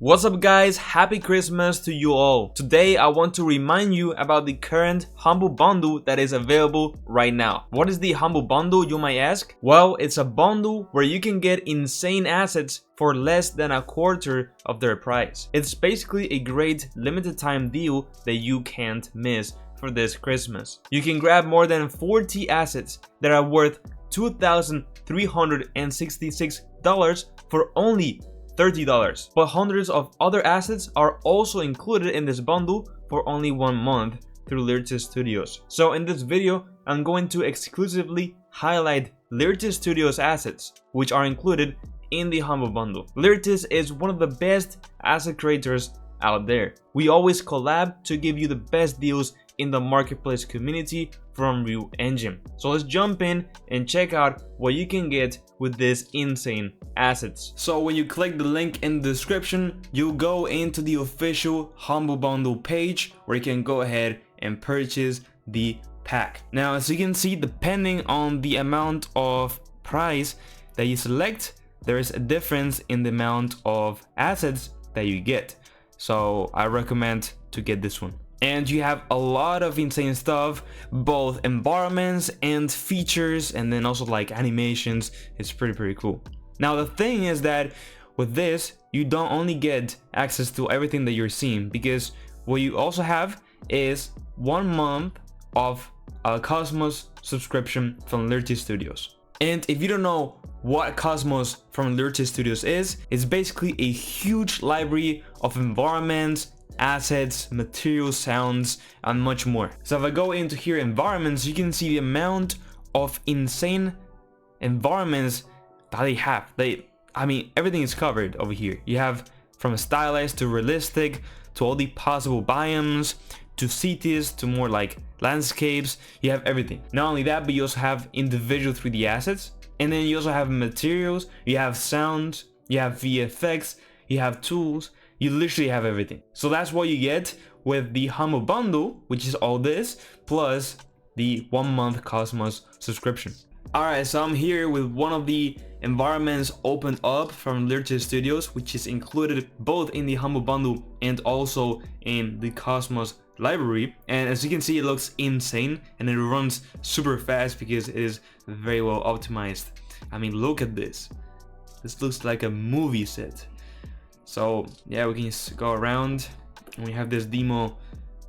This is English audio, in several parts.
What's up guys, happy Christmas to you all. Today I want to remind you about the current Humble Bundle that is available right now. What is the Humble Bundle, you might ask? Well, it's a bundle where you can get insane assets for less than a quarter of their price. It's basically a great limited time deal that you can't miss for this Christmas. You can grab more than 40 assets that are worth $2,366 for only $30, but hundreds of other assets are also included in this bundle for only 1 month through Lyrtis Studios. So in this video, I'm going to exclusively highlight Lyrtis Studios assets, which are included in the Humble Bundle. Lyrtis is one of the best asset creators out there. We always collab to give you the best deals in the marketplace community from Unreal Engine. So let's jump in and check out what you can get with these insane assets. So when you click the link in the description, you'll go into the official Humble Bundle page where you can go ahead and purchase the pack. Now, as you can see, depending on the amount of price that you select, there is a difference in the amount of assets that you get. So I recommend to get this one. And you have a lot of insane stuff, both environments and features, and then also like animations. It's pretty cool. Now the thing is that with this, you don't only get access to everything that you're seeing, because what you also have is 1 month of a Cosmos subscription from Lyrtis Studios. And if you don't know what Cosmos from Lyrtis Studios is, it's basically a huge library of environments, assets, materials, sounds, and much more. So if I go into here, environments, you can see the amount of insane environments that they have. I mean, everything is covered over here. You have from stylized to realistic to all the possible biomes to cities to more like landscapes. You have everything. Not only that, but you also have individual 3D assets, and then you also have materials, you have sounds, you have VFX, you have tools. You literally have everything. So that's what you get with the Humble Bundle, which is all this, plus the 1 month Cosmos subscription. Alright, so I'm here with one of the environments opened up from Lyrtis Studios, which is included both in the Humble Bundle and also in the Cosmos library. And as you can see, it looks insane and it runs super fast because it is very well optimized. I mean, look at this. This looks like a movie set. So yeah, we can just go around and we have this demo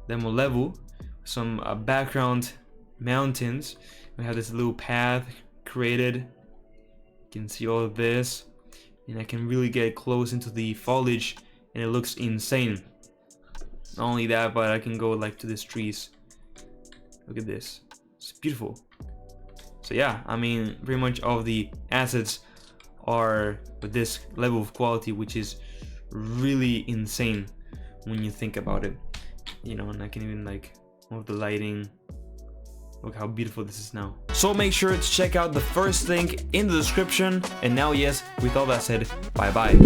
level, some background mountains. We have this little path created. You can see all of this, and I can really get close into the foliage and it looks insane. Not only that, but I can go like to these trees. Look at this, it's beautiful. So yeah, I mean, pretty much all of the assets are with this level of quality, which is really insane when you think about it, you know. And I can even like move the lighting. Look how beautiful this is now. So make sure to check out the first link in the description. And now, yes, with all that said, bye bye.